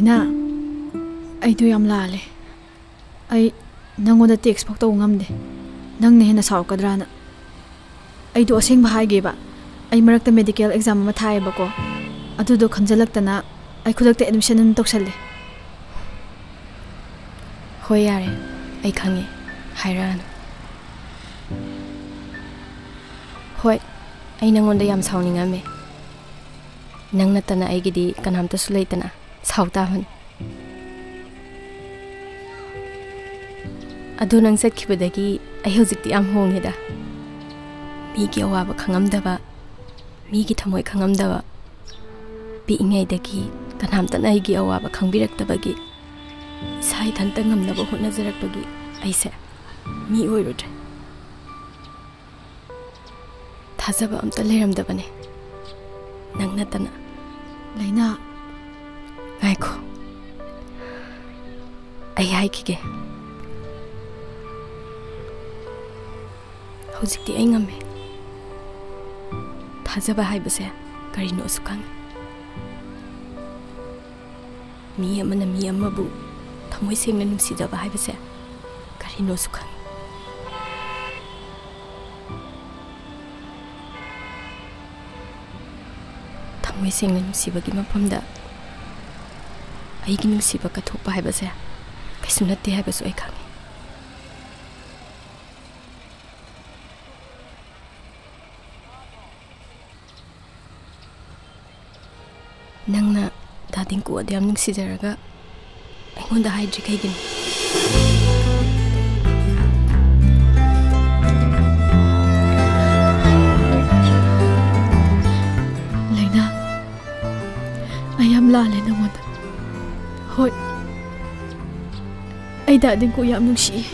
Laina, I do yam lale. I nangoda text pakto ngamde. Nang ne hena saw kadrana. I do asing bahai geba. I marakta medical exam ma thai ba ko. Adu do khanjalak tana I khudakte admission nun toksalle. Hoi yare, I khange. Hairan. Hoi, I nangonda yam sawningame. Nang natana I gidi kanamta sulaitana. Sawtahon. Adu nang satkibadagi I hojikti am hongnida. Migi awaba khangamdaba, migi thamoi khangamdaba. Piingaidagi kanamtana aigi awaba khangbiraktabagi. Sai thanta ngamnaba hotnajarakpagi aise mi oirudre. Thajaba amta leramdabane. Nang natana. Laina, Ngaiko. Ai haikige. Hojikti ai ngame. Thajaba haibase karino sukang. Mi amana mi amabu thamoi sengna nungsidaba haibase karino sukang. Thamoi sengna nungsibagi mafamda aigi nungsiba kathokpa haibase kaisu natte haibasu ai khange. Nangna dading ko adiyam nungsijaraga aingonda haidri kaigin. Laina, I am lale nangoda. Hoi, I dading ko yam nungsi.